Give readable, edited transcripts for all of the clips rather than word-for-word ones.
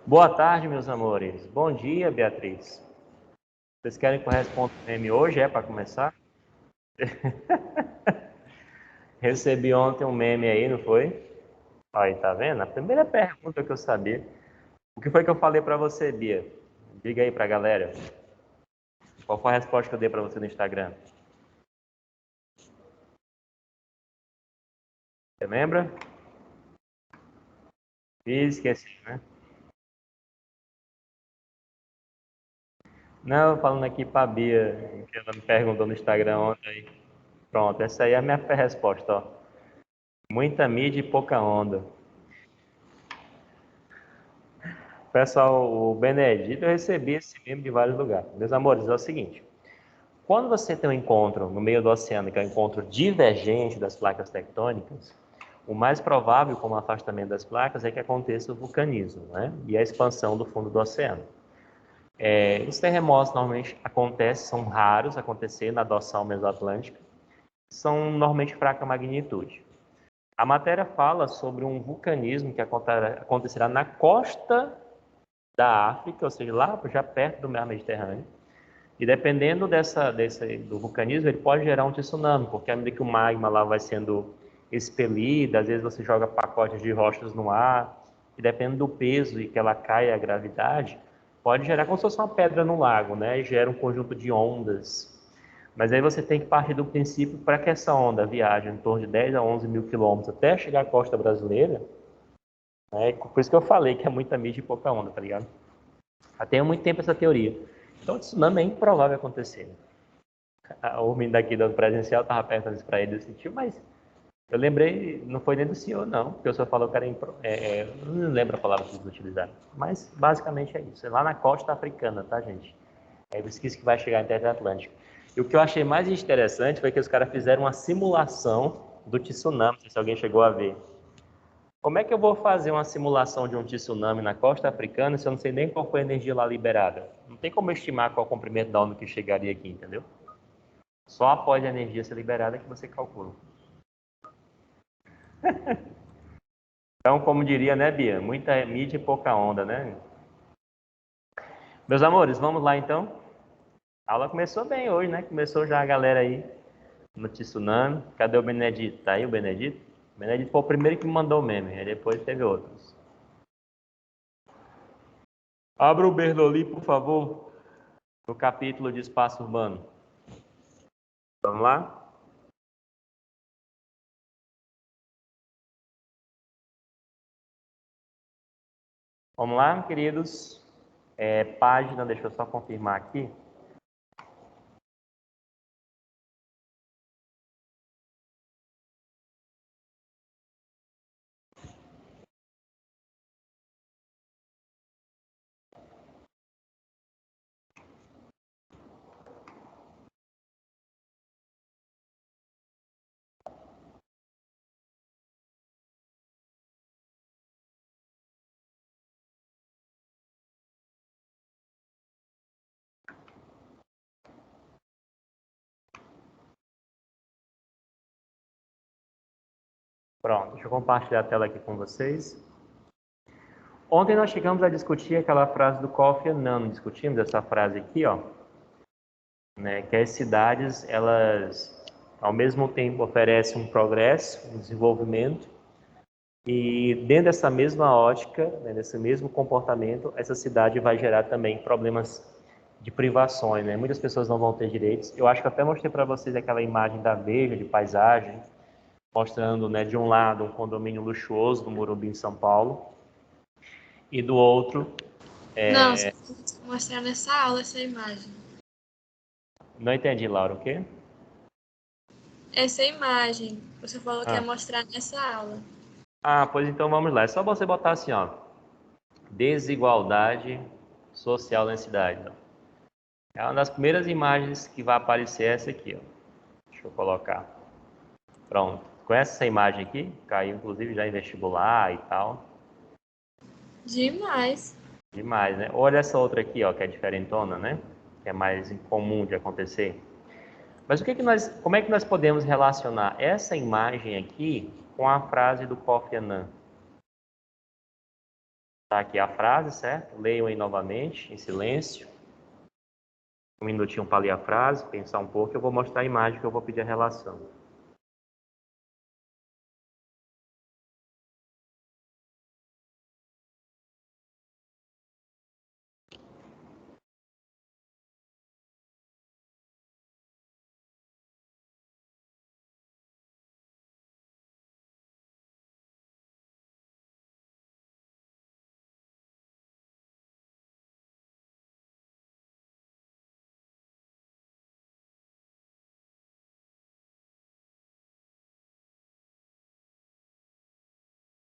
Boa tarde, meus amores. Bom dia, Beatriz. Vocês querem que eu responda o meme hoje? É para começar? Recebi ontem um meme aí, não foi? Aí, tá vendo? A primeira pergunta que eu sabia. O que foi que eu falei para você, Bia? Diga aí pra galera. Qual foi a resposta que eu dei para você no Instagram? Você lembra? Esqueci, né? Não, falando aqui pra Bia, que ela me perguntou no Instagram ontem. Pronto, essa aí é a minha resposta, ó. Muita mídia e pouca onda. Pessoal, o Benedito, eu recebi esse meme de vários lugares. Meus amores, é o seguinte. Quando você tem um encontro no meio do oceano, que é um encontro divergente das placas tectônicas, o mais provável, como afastamento das placas, é que aconteça o vulcanismo, né? E a expansão do fundo do oceano. Os terremotos normalmente acontecem, são raros acontecer na dorsal mesoatlântica, são normalmente fraca magnitude. A matéria fala sobre um vulcanismo que acontecerá na costa da África, ou seja, lá já perto do mar Mediterrâneo. E dependendo do vulcanismo, ele pode gerar um tsunami, porque à medida que o magma lá vai sendo expelido, às vezes você joga pacotes de rochas no ar, e dependendo do peso e que ela cai a gravidade, pode gerar como se fosse uma pedra no lago, né? E gera um conjunto de ondas. Mas aí você tem que partir do princípio para que essa onda viaje em torno de 10 a 11 mil quilômetros até chegar à costa brasileira, né? Por isso que eu falei que é muita mídia e pouca onda, tá ligado? Já tem muito tempo essa teoria. Então, o tsunami é improvável acontecer. O menino daqui do presencial estava perguntando isso para ele, eu senti, mas eu lembrei, não foi nem do senhor, não, porque o senhor falou que era não lembro a palavra que eles utilizaram, mas basicamente é isso. É lá na costa africana, tá, gente? É isso que vai chegar em terra atlântica. E o que eu achei mais interessante foi que os caras fizeram uma simulação do tsunami, não sei se alguém chegou a ver. Como é que eu vou fazer uma simulação de um tsunami na costa africana se eu não sei nem qual foi a energia lá liberada? Não tem como estimar qual é o comprimento da onda que chegaria aqui, entendeu? Só após a energia ser liberada que você calcula. Então, como diria, né, Bia? Muita mídia e pouca onda, né? Meus amores, vamos lá então? A aula começou bem hoje, né? Começou já a galera aí no tsunami. Cadê o Benedito? Tá aí o Benedito? O Benedito foi o primeiro que me mandou o meme, aí depois teve outros. Abra o Bernoulli, por favor, no capítulo de espaço urbano. Vamos lá? Vamos lá, queridos. Página, deixa eu só confirmar aqui. Pronto, deixa eu compartilhar a tela aqui com vocês. Ontem nós chegamos a discutir aquela frase do Kofi Annan, discutimos essa frase aqui, ó, né, que as cidades, elas, ao mesmo tempo, oferecem um progresso, um desenvolvimento, e dentro dessa mesma ótica, né, desse mesmo comportamento, essa cidade vai gerar também problemas de privações, né? Muitas pessoas não vão ter direitos. Eu acho que até mostrei para vocês aquela imagem da Veja, de paisagem, mostrando, né, de um lado um condomínio luxuoso do Morumbi em São Paulo, e do outro, Não, você tem que mostrar nessa aula essa imagem. não entendi, Laura, o quê? Essa imagem, você falou que ia Ah, mostrar nessa aula. pois então vamos lá. É só você botar assim, ó, desigualdade social na cidade. Ó. É uma das primeiras imagens que vai aparecer essa aqui, ó. Deixa eu colocar. Pronto. Conhece essa imagem aqui? Caiu inclusive já em vestibular e tal. Demais. Demais, né? Olha essa outra aqui, ó, que é diferentona, né? Que é mais incomum de acontecer. Mas como é que nós podemos relacionar essa imagem aqui com a frase do Kofi Annan? Tá aqui a frase, certo? Leiam aí novamente, em silêncio. Um minutinho para ler a frase, pensar um pouco. Eu vou mostrar a imagem que eu vou pedir a relação.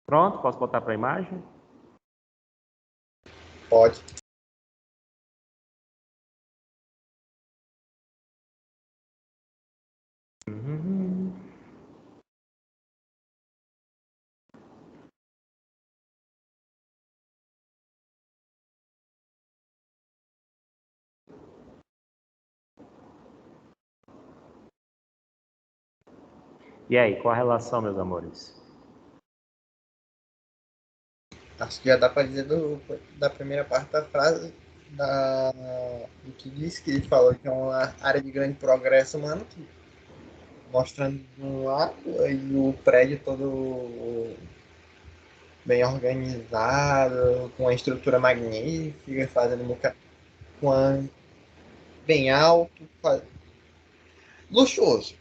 Pronto, posso botar para a imagem? Pode. E aí, qual a relação, meus amores? Acho que já dá para dizer da primeira parte da frase, do que disse, que ele falou que é uma área de grande progresso humano, mostrando um lado e o prédio todo bem organizado, com uma estrutura magnífica, com bem alto, luxuoso.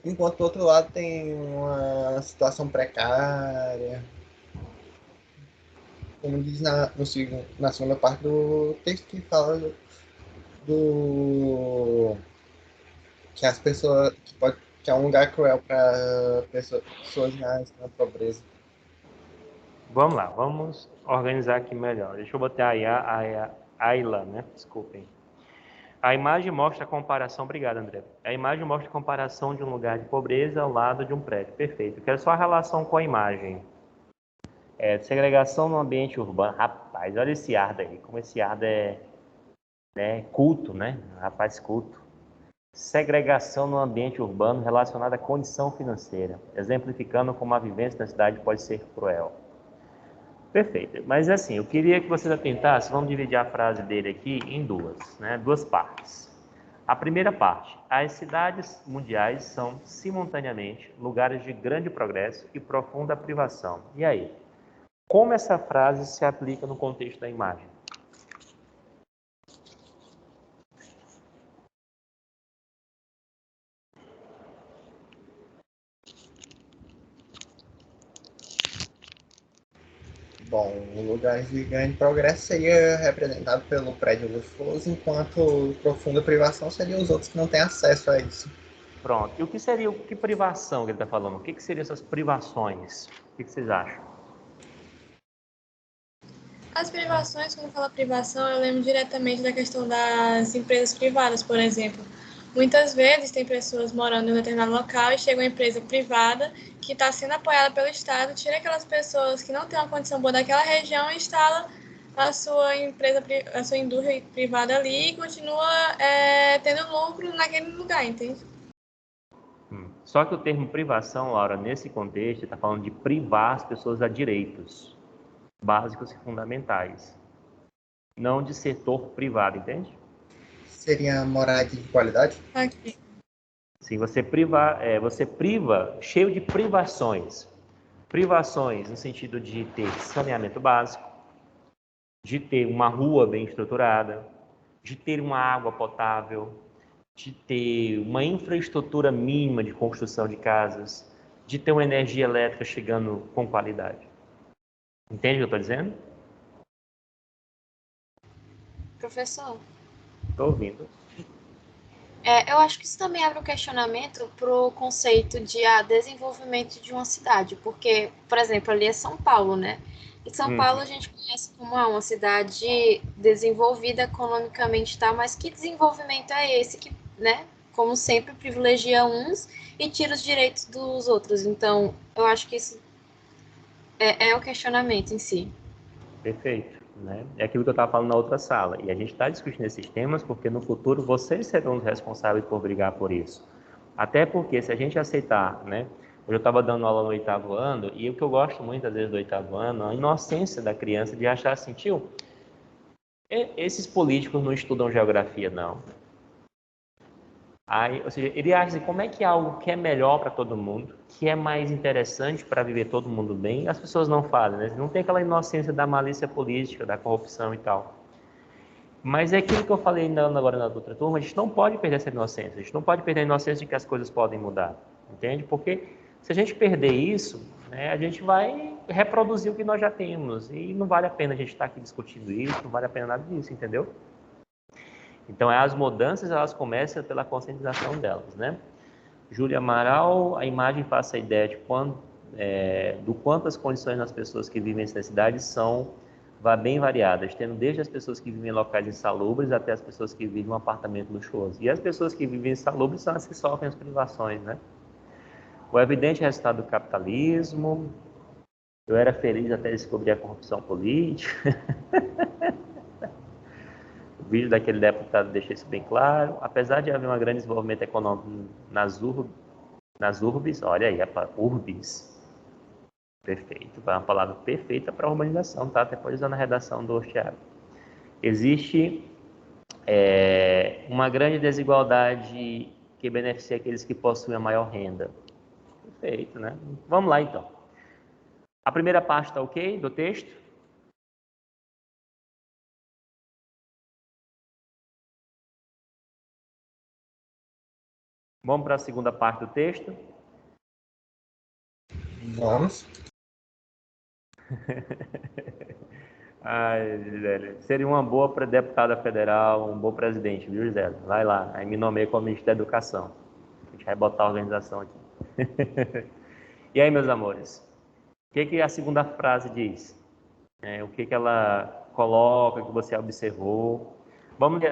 Enquanto do outro lado tem uma situação precária, como diz na segunda parte do texto, que fala do que as pessoas que é um lugar cruel para pessoas na pobreza. Vamos lá, vamos organizar aqui melhor. Deixa eu botar aí a Ayla, né? Desculpem. A imagem mostra a comparação, obrigado, André. A imagem mostra a comparação de um lugar de pobreza ao lado de um prédio. Perfeito. Eu quero só a relação com a imagem. Segregação no ambiente urbano. Rapaz, olha esse ar daí. Como esse ar é, né, culto, né? Rapaz, culto. Segregação no ambiente urbano relacionada à condição financeira, exemplificando como a vivência na cidade pode ser cruel. Perfeito. Mas assim, eu queria que vocês atentassem, vamos dividir a frase dele aqui em duas partes. A primeira parte, as cidades mundiais são simultaneamente lugares de grande progresso e profunda privação. E aí? Como essa frase se aplica no contexto da imagem? Bom, o lugar de grande progresso seria representado pelo prédio luxuoso, enquanto profunda privação seria os outros que não têm acesso a isso. Pronto. E o que seria, que privação que ele está falando? O que seriam essas privações? O que vocês acham? As privações, quando fala privação, eu lembro diretamente da questão das empresas privadas, por exemplo. Muitas vezes tem pessoas morando em um determinado local e chega uma empresa privada que está sendo apoiada pelo Estado, tira aquelas pessoas que não têm uma condição boa daquela região e instala a sua empresa, a sua indústria privada ali e continua tendo lucro naquele lugar, entende? Só que o termo privação, Laura, nesse contexto, está falando de privar as pessoas a direitos básicos e fundamentais, não de setor privado, entende? Seria morar de qualidade? Aqui. Sim, você priva, cheio de privações. Privações no sentido de ter saneamento básico, de ter uma rua bem estruturada, de ter uma água potável, de ter uma infraestrutura mínima de construção de casas, de ter uma energia elétrica chegando com qualidade. Entende o que eu estou dizendo? Professor, Estou ouvindo. eu acho que isso também abre um questionamento para o conceito de desenvolvimento de uma cidade, porque, por exemplo, ali é São Paulo, né? E São Paulo a gente conhece como uma cidade desenvolvida economicamente, tá? Mas que desenvolvimento é esse que, né? Como sempre, privilegia uns e tira os direitos dos outros. Então, eu acho que isso é o questionamento em si. Perfeito. Né? É aquilo que eu estava falando na outra sala. E a gente está discutindo esses temas porque no futuro vocês serão os responsáveis por brigar por isso. Até porque se a gente aceitar, né, eu estava dando aula no 8º ano, e o que eu gosto muito, às vezes, do 8º ano, a inocência da criança de achar assim, tio, esses políticos não estudam geografia, não. Aí, ou seja, ele acha assim, como é que algo que é melhor para todo mundo, que é mais interessante para viver todo mundo bem, as pessoas não fazem, né? Não tem aquela inocência da malícia política, da corrupção e tal. Mas é aquilo que eu falei agora na outra turma, a gente não pode perder essa inocência, a gente não pode perder a inocência de que as coisas podem mudar, entende? Porque se a gente perder isso, né, a gente vai reproduzir o que nós já temos, e não vale a pena a gente estar aqui discutindo isso, não vale a pena nada disso, entendeu? Então, as mudanças, elas começam pela conscientização delas, né? Júlia Amaral, a imagem passa a ideia de do quanto as condições das pessoas que vivem nessa cidade são bem variadas, tendo desde as pessoas que vivem em locais insalubres até as pessoas que vivem em um apartamento luxuoso. E as pessoas que vivem insalubres são as que sofrem as privações, né? O evidente resultado do capitalismo, eu era feliz até descobrir a corrupção política. O vídeo daquele deputado deixa isso bem claro. Apesar de haver um grande desenvolvimento econômico nas urbes, olha aí, urbis, perfeito, é uma palavra perfeita para a urbanização, tá? Até pode usar na redação do Thiago. Existe uma grande desigualdade que beneficia aqueles que possuem a maior renda. Perfeito, né? Vamos lá, então. A primeira parte está ok do texto? Vamos para a segunda parte do texto? Vamos. Ai, Gisele, seria uma boa deputada federal, um bom presidente, viu, Gisele? Vai lá, aí me nomeia como ministro da Educação. A gente vai botar a organização aqui. E aí, meus amores, o que a segunda frase diz? O que ela coloca, que você observou?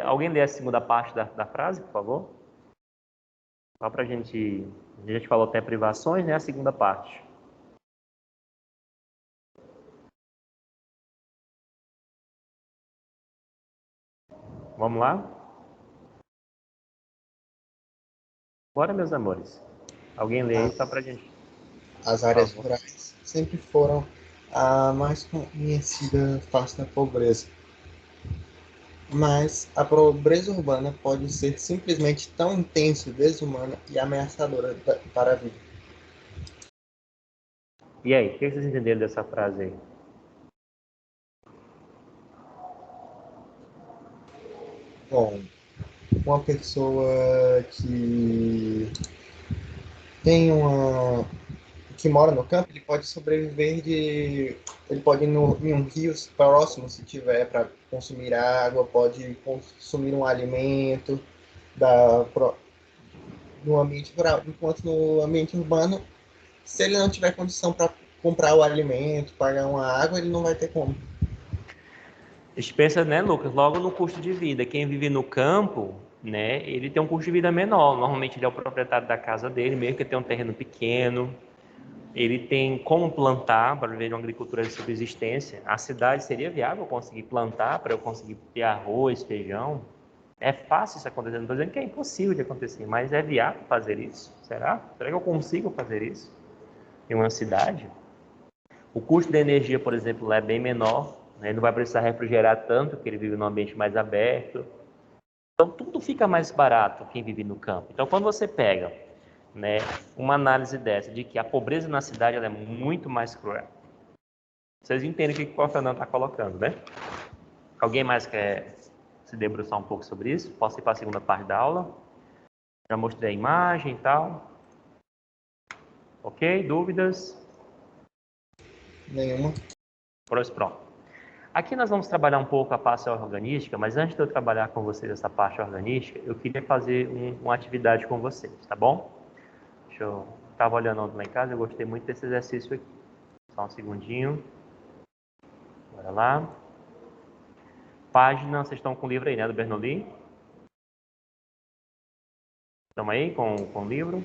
Alguém lê a segunda parte da frase, por favor? Só para a gente falou até privações, né? A segunda parte. Vamos lá? Bora, meus amores. Alguém lê aí só para a gente. As áreas rurais sempre foram a mais conhecida face da pobreza. Mas a pobreza urbana pode ser simplesmente tão intensa, desumana e ameaçadora para a vida. E aí, o que vocês entenderam dessa frase aí? Bom, uma pessoa que tem que mora no campo, ele pode sobreviver ele pode ir em um rio próximo, se tiver, para consumir água, pode consumir um alimento no ambiente rural, enquanto no ambiente urbano, se ele não tiver condição para comprar o alimento, pagar uma água, ele não vai ter como. A gente pensa, né, Lucas, logo no custo de vida. Quem vive no campo, né, ele tem um custo de vida menor. Normalmente ele é o proprietário da casa dele, mesmo que ele tenha um terreno pequeno. Ele tem como plantar para viver uma agricultura de subsistência. A cidade seria viável conseguir plantar para eu conseguir ter arroz, feijão. É fácil isso acontecer. Não estou dizendo que é impossível de acontecer, mas é viável fazer isso? Será? Será que eu consigo fazer isso em uma cidade? O custo da energia, por exemplo, lá é bem menor, né? Ele não vai precisar refrigerar tanto, porque ele vive num ambiente mais aberto. Então, tudo fica mais barato quem vive no campo. Então, quando você pega, né, uma análise dessa, de que a pobreza na cidade ela é muito mais cruel, vocês entendem o que o Fernando está colocando, né? Alguém mais quer se debruçar um pouco sobre isso? Posso ir para a segunda parte da aula? Já mostrei a imagem e tal. Ok? Dúvidas? Nenhuma. Pronto. Aqui nós vamos trabalhar um pouco a parte organística, mas antes de eu trabalhar com vocês essa parte organística, eu queria fazer uma atividade com vocês, tá bom? Eu estava olhando ontem lá em casa, eu gostei muito desse exercício aqui. Só um segundinho. Bora lá. Página, vocês estão com o livro aí, né, do Bernoulli? Estão aí com o livro?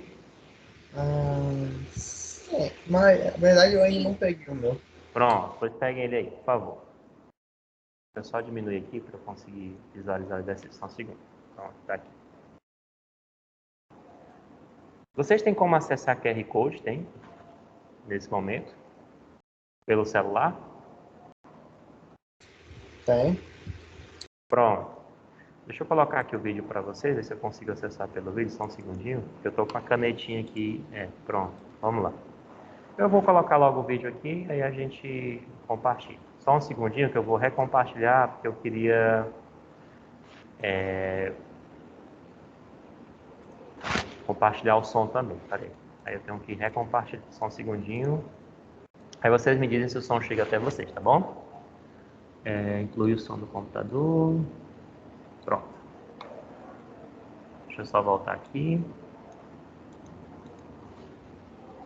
Mas, na verdade, eu ainda não peguei o meu. Pronto, pois peguem ele aí, por favor. Deixa eu só diminuir aqui para eu conseguir visualizar o exercício. Só um segundo. Pronto, tá aqui. Vocês têm como acessar QR Code? Tem? Nesse momento? Pelo celular? Tem. Pronto. Deixa eu colocar aqui o vídeo para vocês, ver se eu consigo acessar pelo vídeo, só um segundinho. Eu estou com a canetinha aqui. Pronto. Vamos lá. Eu vou colocar logo o vídeo aqui, aí a gente compartilha. Só um segundinho que eu vou recompartilhar, porque eu queria compartilhar o som também. Peraí. Aí eu tenho que recompartilhar. Só um segundinho. Aí vocês me dizem se o som chega até vocês, tá bom? Incluir o som do computador. Pronto. Deixa eu só voltar aqui.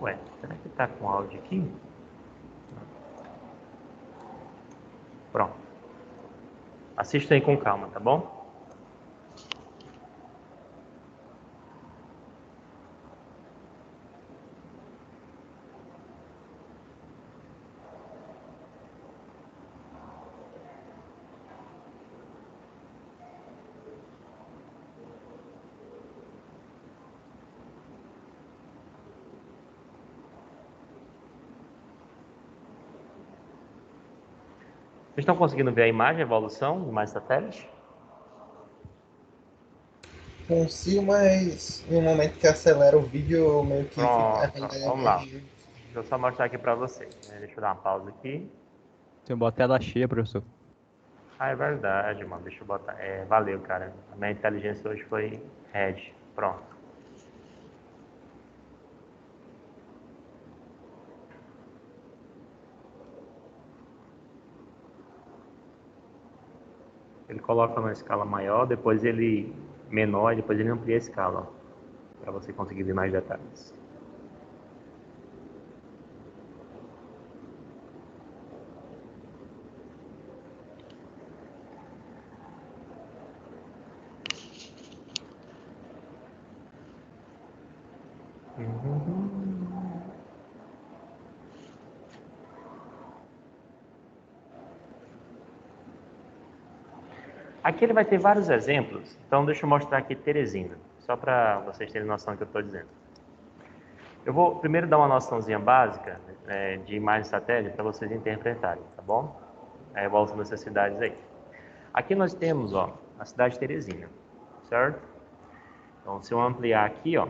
Ué, será que tá com áudio aqui? Pronto. Assista aí com calma, tá bom? Vocês estão conseguindo ver a imagem, a evolução do mais satélite? Consigo, mas no momento que acelera o vídeo, meio que Pronto, fica. vamos lá. Deixa eu só mostrar aqui para vocês. Deixa eu dar uma pausa aqui. Tem que botar a tela cheia, professor. Ah, é verdade, mano. Deixa eu botar. Valeu, cara. A minha inteligência hoje foi red. Pronto. Ele coloca numa escala maior, depois ele menor, e depois ele amplia a escala, para você conseguir ver mais detalhes. Aqui ele vai ter vários exemplos, então deixa eu mostrar aqui Teresina, só para vocês terem noção do que eu estou dizendo. Eu vou primeiro dar uma noçãozinha básica de imagem satélite para vocês interpretarem, tá bom? A evolução dessas cidades aí. Aqui nós temos, ó, a cidade de Teresina, certo? Então, se eu ampliar aqui, ó,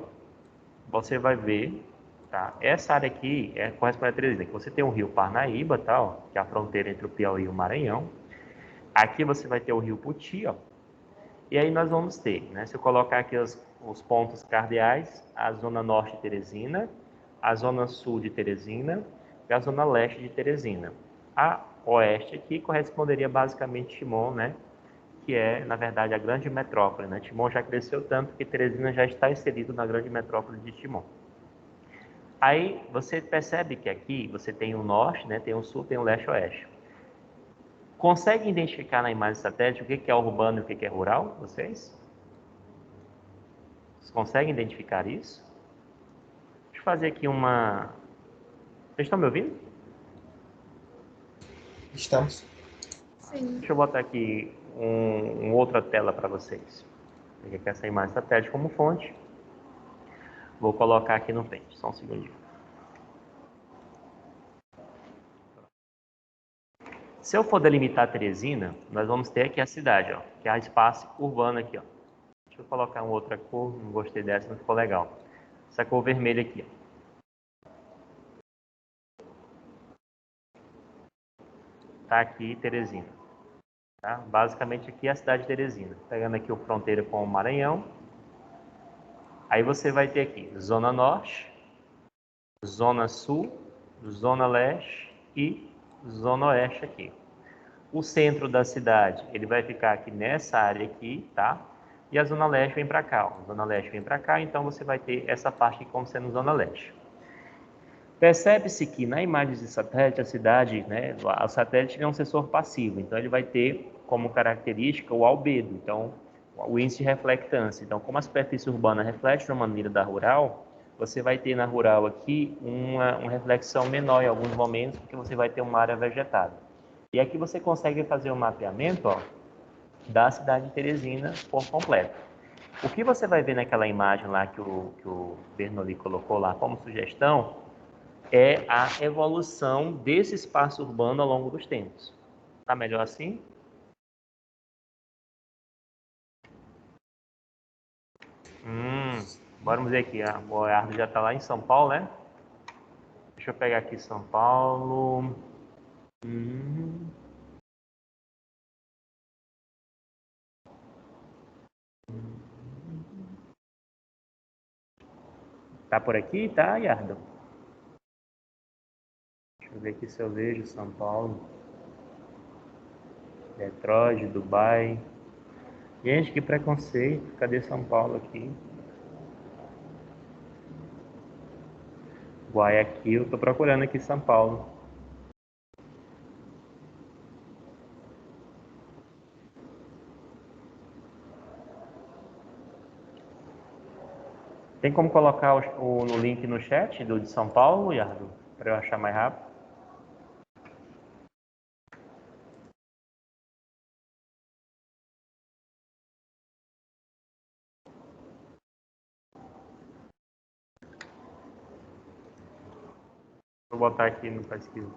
você vai ver, tá? Essa área aqui corresponde a Teresina, que você tem o rio Parnaíba, tá, ó, que é a fronteira entre o Piauí e o Maranhão. Aqui você vai ter o rio Puti, ó. E aí nós vamos ter, né? Se eu colocar aqui os pontos cardeais, a zona norte de Teresina, a zona sul de Teresina e a zona leste de Teresina. A oeste aqui corresponderia basicamente a Timon, né? Que é, na verdade, a grande metrópole, né? Timon já cresceu tanto que Teresina já está inserido na grande metrópole de Timon. Aí você percebe que aqui você tem o norte, né? Tem o sul, tem o leste e o oeste. Consegue identificar na imagem satélite o que é urbano e o que é rural, vocês? Vocês conseguem identificar isso? Deixa eu fazer aqui uma... Vocês estão me ouvindo? Estamos. Sim. Deixa eu botar aqui uma outra tela para vocês. Peguei aqui essa imagem satélite como fonte. Vou colocar aqui no pente, só um segundinho. Se eu for delimitar Teresina, nós vamos ter aqui a cidade, ó, que é a espaço urbano aqui, ó. Deixa eu colocar uma outra cor, não gostei dessa, não ficou legal. Essa cor vermelha aqui, ó. Tá aqui Teresina. Tá? Basicamente aqui é a cidade de Teresina. Pegando aqui a fronteira com o Maranhão. Aí você vai ter aqui Zona Norte, Zona Sul, Zona Leste e Zona Oeste aqui. O centro da cidade, ele vai ficar aqui nessa área aqui, tá? E a Zona Leste vem para cá, ó. A Zona Leste vem para cá, então você vai ter essa parte aqui como sendo Zona Leste. Percebe-se que na imagem de satélite, a cidade, né, o satélite é um sensor passivo, então ele vai ter como característica o albedo, então o índice de reflectância. Então, como a superfície urbana reflete de uma maneira da rural, você vai ter na rural aqui uma reflexão menor em alguns momentos, porque você vai ter uma área vegetada. E aqui você consegue fazer um mapeamento, ó, da cidade de Teresina por completo. O que você vai ver naquela imagem lá que o Bernoulli colocou lá como sugestão é a evolução desse espaço urbano ao longo dos tempos. Tá melhor assim? Vamos ver aqui. A Boiardo já está lá em São Paulo, né? Deixa eu pegar aqui São Paulo. Tá por aqui? Tá, Yardo? Deixa eu ver aqui se eu vejo São Paulo. Detroit, Dubai. Gente, que preconceito. Cadê São Paulo aqui? Guayaquil. Tô procurando aqui São Paulo. Tem como colocar no link no chat do de São Paulo, Yardo? Para eu achar mais rápido. Vou botar aqui no pesquisa.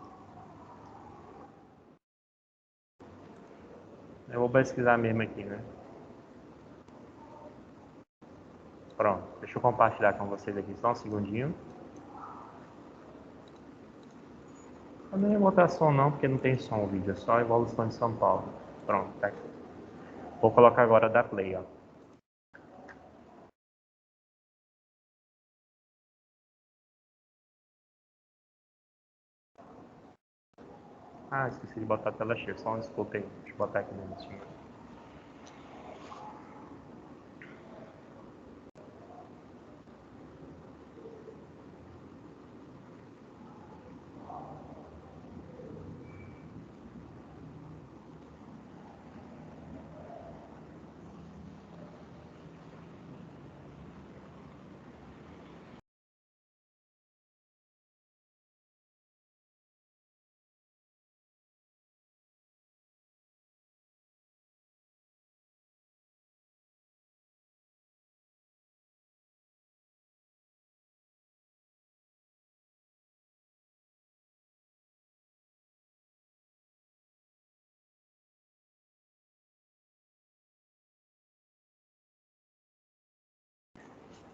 Eu vou pesquisar mesmo aqui, né? Pronto. Deixa eu compartilhar com vocês aqui só um segundinho. Não é botar som não, porque não tem som o vídeo. É só a evolução de São Paulo. Pronto, tá aqui. Vou colocar agora da Play, ó. Ah, esqueci de botar a tela cheia. Só um desculpa aí. Deixa eu botar aqui no cima.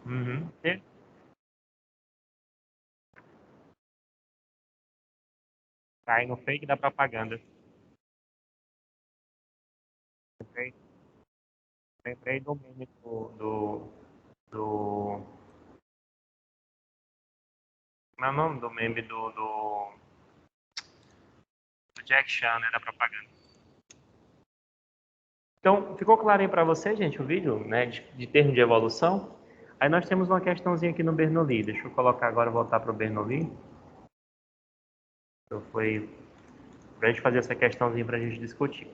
Uhum. Tá aí no fake da propaganda. Lembrei do meme do... Como é o nome do meme do Jack Chan, né, da propaganda. Então, ficou claro aí para você, gente, o vídeo, né, de termo de evolução? Aí nós temos uma questãozinha aqui no Bernoulli. Deixa eu colocar agora, voltar para o Bernoulli. Então, foi para a gente fazer essa questãozinha para a gente discutir.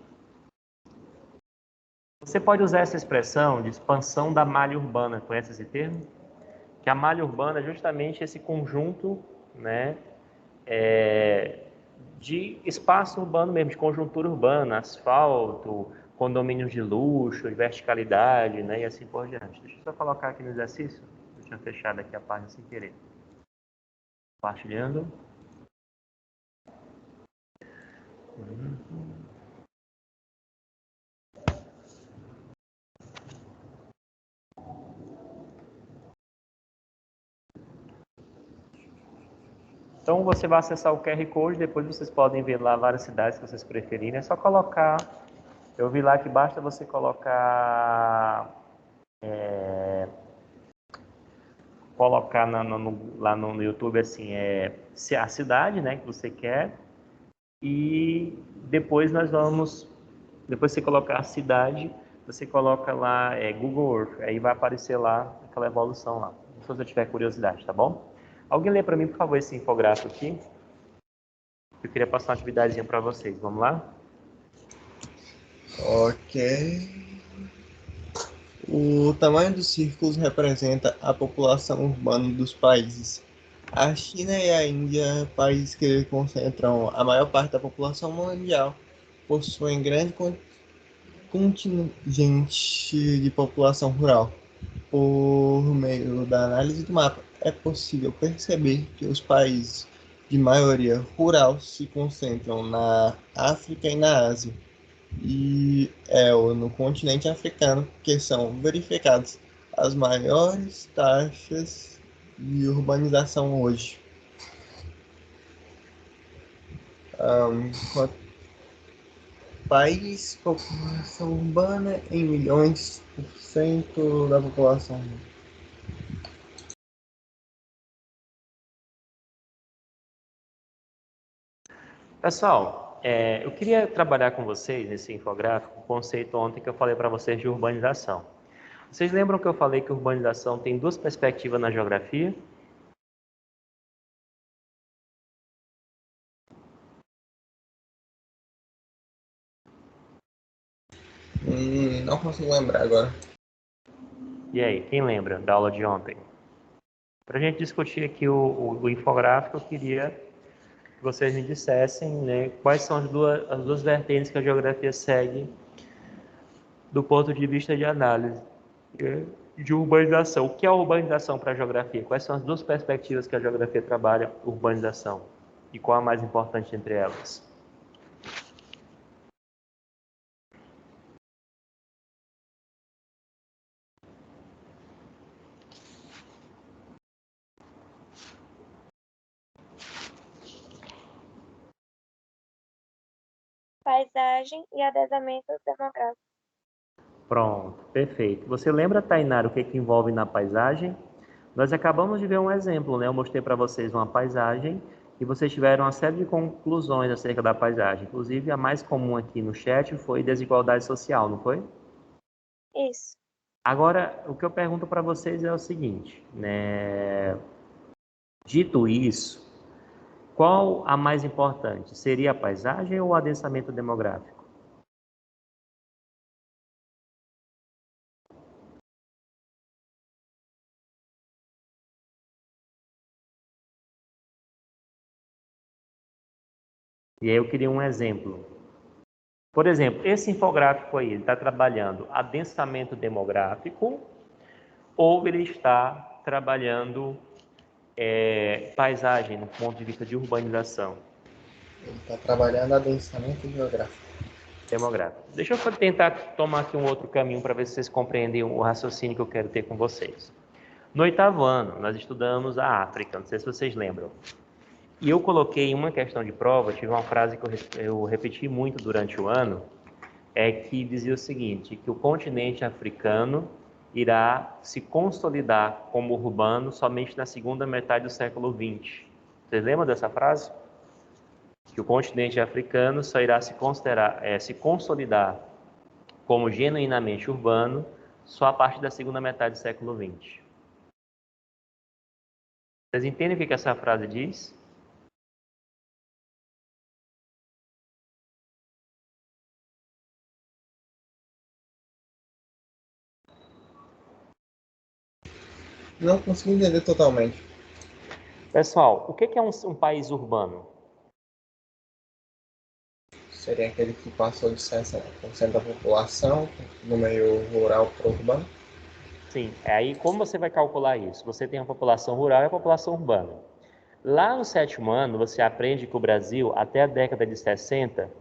Você pode usar essa expressão de expansão da malha urbana. Conhece esse termo? Que a malha urbana é justamente esse conjunto, né, de espaço urbano mesmo, de conjuntura urbana, asfalto, condomínios de luxo, de verticalidade, né, e assim por diante. Deixa eu só colocar aqui no exercício. Eu tinha fechado aqui a página sem querer. Compartilhando. Então você vai acessar o QR Code, depois vocês podem ver lá várias cidades que vocês preferirem. É só colocar. Eu vi lá que basta você colocar. Colocar lá no YouTube assim, a cidade, né, que você quer. E depois nós vamos. Depois você colocar a cidade, você coloca lá Google Earth. Aí vai aparecer lá aquela evolução lá. Se você tiver curiosidade, tá bom? Alguém lê para mim, por favor, esse infográfico aqui? Eu queria passar uma atividadezinha para vocês. Vamos lá? Ok. O tamanho dos círculos representa a população urbana dos países. A China e a Índia, países que concentram a maior parte da população mundial, possuem grande contingente de população rural. por meio da análise do mapa, é possível perceber que os países de maioria rural se concentram na África e na Ásia, e no continente africano que são verificadas as maiores taxas de urbanização hoje. País, população urbana em milhões por cento da população. Pessoal, eu queria trabalhar com vocês nesse infográfico o conceito ontem que eu falei para vocês de urbanização. Vocês lembram que eu falei que urbanização tem duas perspectivas na geografia? Não consigo lembrar agora. E aí, quem lembra da aula de ontem? Para a gente discutir aqui o infográfico, eu queria que vocês me dissessem, né, quais são as duas vertentes que a geografia segue do ponto de vista de análise de urbanização. O que é urbanização para a geografia? Quais são as duas perspectivas que a geografia trabalha urbanização? E qual a mais importante entre elas? Paisagem e adensamento demográfico. Pronto, perfeito. Você lembra, Tainara, o que envolve na paisagem? Nós acabamos de ver um exemplo, né? Eu mostrei para vocês uma paisagem e vocês tiveram uma série de conclusões acerca da paisagem. Inclusive, a mais comum aqui no chat foi desigualdade social, não foi? Isso. Agora, o que eu pergunto para vocês é o seguinte, né? Dito isso, qual a mais importante? Seria a paisagem ou o adensamento demográfico? E aí eu queria um exemplo. Por exemplo, esse infográfico aí, ele está trabalhando adensamento demográfico ou ele está trabalhando paisagem no ponto de vista de urbanização? Ele está trabalhando adensamento geográfico. Demográfico. Deixa eu tentar tomar aqui um outro caminho para ver se vocês compreendem o raciocínio que eu quero ter com vocês. No 8º ano, nós estudamos a África, não sei se vocês lembram. E eu coloquei uma questão de prova, tive uma frase que eu repeti muito durante o ano, que dizia o seguinte, que o continente africano irá se consolidar como urbano somente na segunda metade do século XX. Vocês lembram dessa frase? Que o continente africano só irá se consolidar como genuinamente urbano só a partir da segunda metade do século XX. Vocês entendem o que essa frase diz? Não consigo entender totalmente. Pessoal, o que é um país urbano? Seria aquele que passou de 60% da população no meio rural para o urbano? Sim, aí como você vai calcular isso? Você tem a população rural e a população urbana. Lá no 7º ano, você aprende que o Brasil, até a década de 60,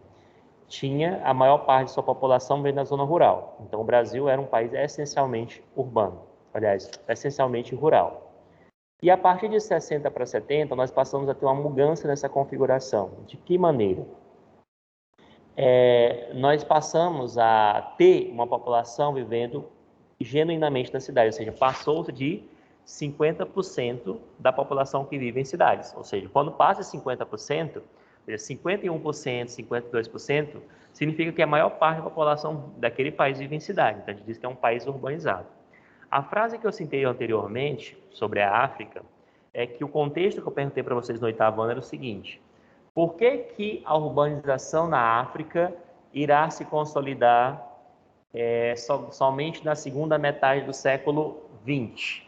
tinha a maior parte de sua população vindo da zona rural. Então, o Brasil era um país essencialmente urbano, aliás, essencialmente rural. E a partir de 60 para 70, nós passamos a ter uma mudança nessa configuração. De que maneira? Nós passamos a ter uma população vivendo genuinamente na cidade, ou seja, passou-se de 50% da população que vive em cidades. Ou seja, quando passa 50%, ou seja, 51%, 52%, significa que a maior parte da população daquele país vive em cidade. Então, a gente diz que é um país urbanizado. A frase que eu citei anteriormente sobre a África é que o contexto que eu perguntei para vocês no 8º ano era o seguinte: por que a urbanização na África irá se consolidar somente na segunda metade do século XX?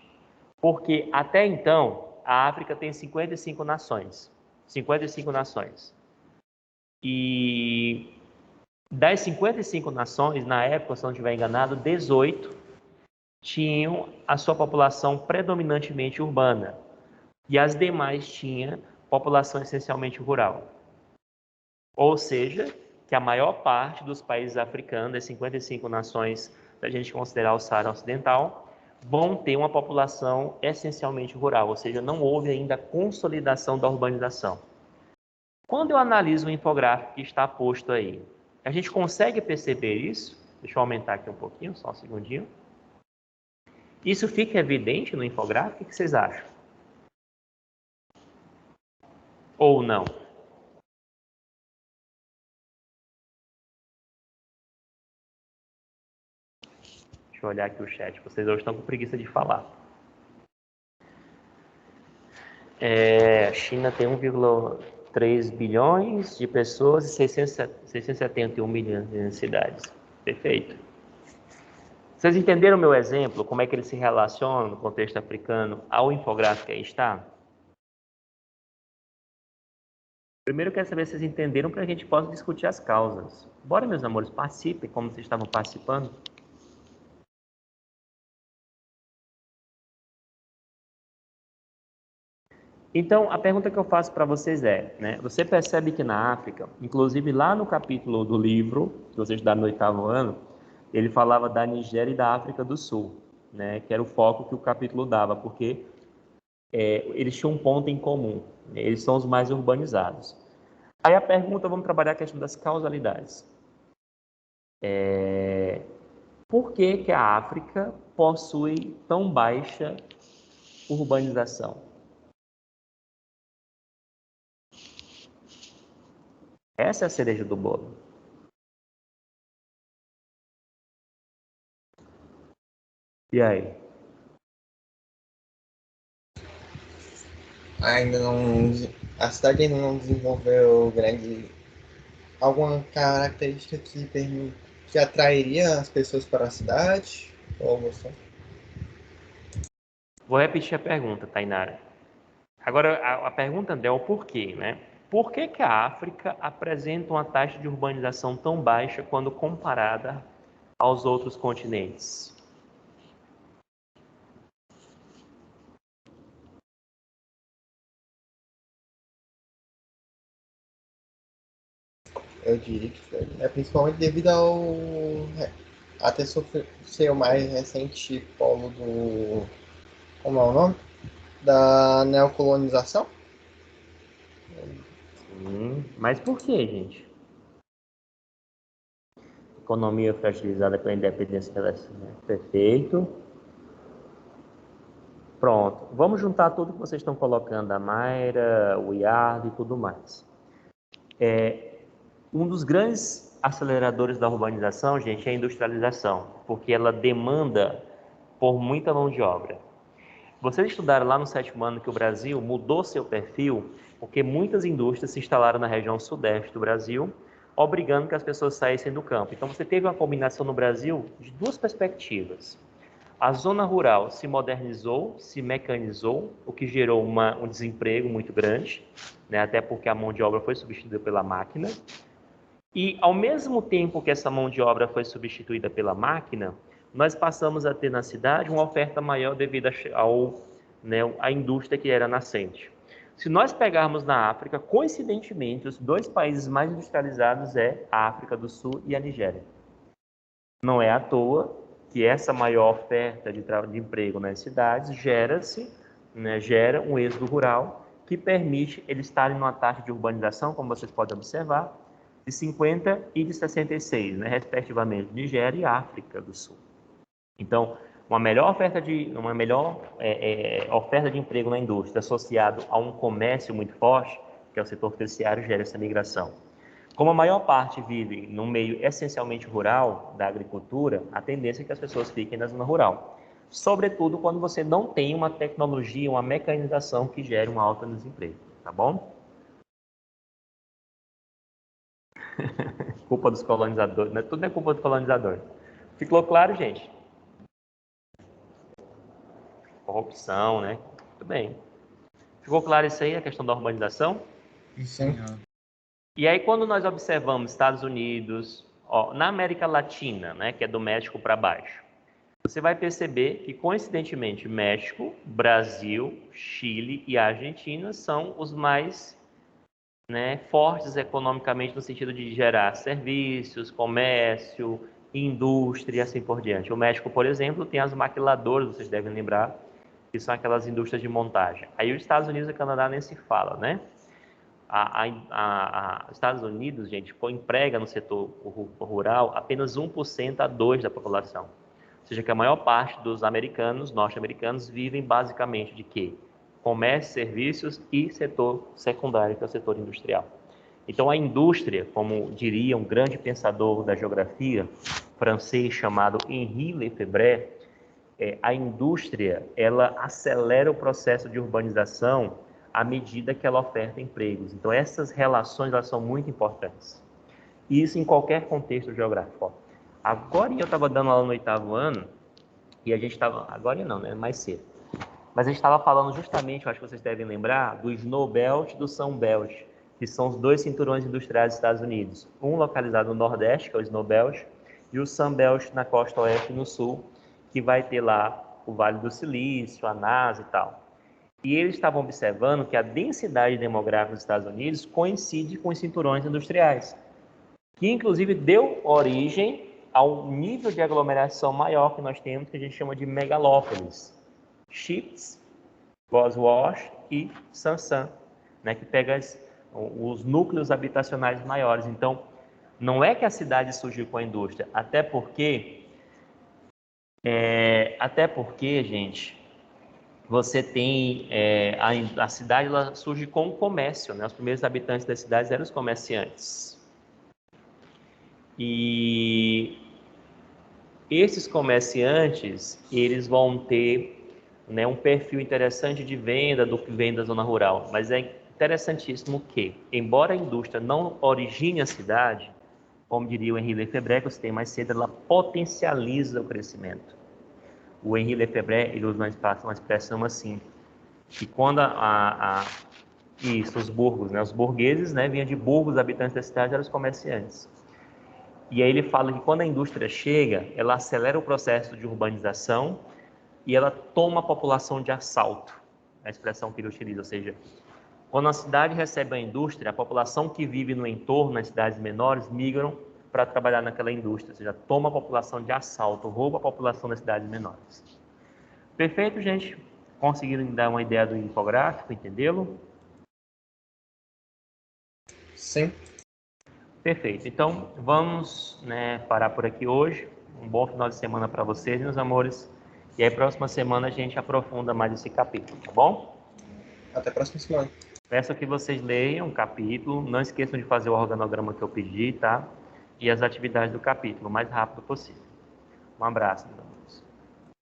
Porque até então a África tem 55 nações. 55 nações. E das 55 nações, na época, se eu não estiver enganado, 18 tinham a sua população predominantemente urbana e as demais tinham população essencialmente rural. Ou seja, que a maior parte dos países africanos, das 55 nações, se a gente considerar o Saara Ocidental, vão ter uma população essencialmente rural, ou seja, não houve ainda a consolidação da urbanização. Quando eu analiso o infográfico que está posto aí, a gente consegue perceber isso? Deixa eu aumentar aqui um pouquinho, só um segundinho. Isso fica evidente no infográfico? O que vocês acham? Ou não? Deixa eu olhar aqui o chat. Vocês hoje estão com preguiça de falar. A China tem 1,3 bilhões de pessoas e 671 milhões de cidades. Perfeito. Vocês entenderam o meu exemplo? Como é que ele se relaciona no contexto africano ao infográfico que aí está? Primeiro eu quero saber se vocês entenderam para a gente possa discutir as causas. Bora, meus amores, participem como vocês estavam participando. Então, a pergunta que eu faço para vocês é, você percebe que na África, inclusive lá no capítulo do livro, que vocês estudaram no 8º ano, ele falava da Nigéria e da África do Sul, que era o foco que o capítulo dava, porque eles tinham um ponto em comum, eles são os mais urbanizados. Aí a pergunta, vamos trabalhar a questão das causalidades. Por que a África possui tão baixa urbanização? Essa é a cereja do bolo. E aí? A cidade ainda não desenvolveu alguma característica que atrairia as pessoas para a cidade? Ou algo assim? Vou repetir a pergunta, Tainara. Agora, a pergunta é o porquê, Por que a África apresenta uma taxa de urbanização tão baixa quando comparada aos outros continentes? Eu diria que é principalmente devido até ser o mais recente polo do. Como é o nome? Da neocolonização? Mas por que, gente? Economia fragilizada pela independência relacional. Perfeito. Pronto. Vamos juntar tudo que vocês estão colocando, a Mayra, o Iardo e tudo mais. Um dos grandes aceleradores da urbanização, gente, é a industrialização, porque ela demanda por muita mão de obra. Vocês estudaram lá no 7º ano que o Brasil mudou seu perfil porque muitas indústrias se instalaram na região sudeste do Brasil, obrigando que as pessoas saíssem do campo. Então você teve uma combinação no Brasil de duas perspectivas. A zona rural se modernizou, se mecanizou, o que gerou um desemprego muito grande, até porque a mão de obra foi substituída pela máquina. E, ao mesmo tempo que essa mão de obra foi substituída pela máquina, nós passamos a ter na cidade uma oferta maior devido à indústria que era nascente. Se nós pegarmos na África, coincidentemente, os dois países mais industrializados é a África do Sul e a Nigéria. Não é à toa que essa maior oferta de emprego nas cidades gera um êxodo rural que permite eles estarem numa taxa de urbanização, como vocês podem observar, de 50 e de 66, respectivamente, Nigéria e África do Sul. Então, uma melhor oferta de emprego na indústria associado a um comércio muito forte, que é o setor terciário, gera essa migração. Como a maior parte vive num meio essencialmente rural da agricultura, a tendência é que as pessoas fiquem na zona rural. Sobretudo quando você não tem uma tecnologia, uma mecanização que gere um alto desemprego, tá bom? Culpa dos colonizadores, tudo é culpa do colonizador. Ficou claro, gente? Corrupção, Tudo bem. Ficou claro isso aí, a questão da urbanização? Sim. E aí, quando nós observamos Estados Unidos, na América Latina, que é do México para baixo, você vai perceber que, coincidentemente, México, Brasil, Chile e Argentina são os mais, né, fortes economicamente no sentido de gerar serviços, comércio, indústria e assim por diante. O México, por exemplo, tem as maquiladoras, vocês devem lembrar, que são aquelas indústrias de montagem. Aí os Estados Unidos e o Canadá nem se fala, né? Os Estados Unidos, gente, emprega no setor rural apenas 1% a 2% da população. Ou seja, que a maior parte dos americanos, norte-americanos, vivem basicamente de quê? Comércio, serviços e setor secundário, que é o setor industrial. Então, a indústria, como diria um grande pensador da geografia francês chamado Henri Lefebvre, a indústria, ela acelera o processo de urbanização à medida que ela oferta empregos. Então, essas relações elas são muito importantes. Isso em qualquer contexto geográfico. Agora eu estava dando aula no 8º ano e a gente estava... Agora não, né? Mais cedo. Mas a gente estava falando justamente, eu acho que vocês devem lembrar, do Snow Belt e do Sun Belt, que são os dois cinturões industriais dos Estados Unidos. Um localizado no Nordeste, que é o Snow Belt, e o Sun Belt na costa oeste e no sul, que vai ter lá o Vale do Silício, a NASA e tal. E eles estavam observando que a densidade demográfica dos Estados Unidos coincide com os cinturões industriais, que inclusive deu origem ao nível de aglomeração maior que nós temos, que a gente chama de megalópolis. Chips, Boswash e Sansan, né, que pega os núcleos habitacionais maiores. Então, não é que a cidade surgiu com a indústria, até porque, gente, você tem a cidade, ela surge com o comércio, né? Os primeiros habitantes das cidades eram os comerciantes. E esses comerciantes, eles vão ter, né, um perfil interessante de venda do que vem da zona rural. Mas é interessantíssimo que, embora a indústria não origine a cidade, como diria o Henri Lefebvre, que eu citei mais cedo, ela potencializa o crescimento. O Henri Lefebvre, ele usa uma expressão assim, que quando os burgos, né, os burgueses, né, vinham de burgos, habitantes da cidade, eram os comerciantes. E aí ele fala que quando a indústria chega, ela acelera o processo de urbanização e ela toma a população de assalto, a expressão que ele utiliza, ou seja, quando a cidade recebe a indústria, a população que vive no entorno, nas cidades menores, migram para trabalhar naquela indústria, ou seja, toma a população de assalto, rouba a população das cidades menores. Perfeito, gente? Conseguiram dar uma ideia do infográfico, entendê-lo? Sim. Perfeito. Então, vamos, né, parar por aqui hoje. Um bom final de semana para vocês, meus amores. E aí, próxima semana, a gente aprofunda mais esse capítulo, tá bom? Até a próxima semana. Peço que vocês leiam o capítulo. Não esqueçam de fazer o organograma que eu pedi, tá? E as atividades do capítulo, o mais rápido possível. Um abraço.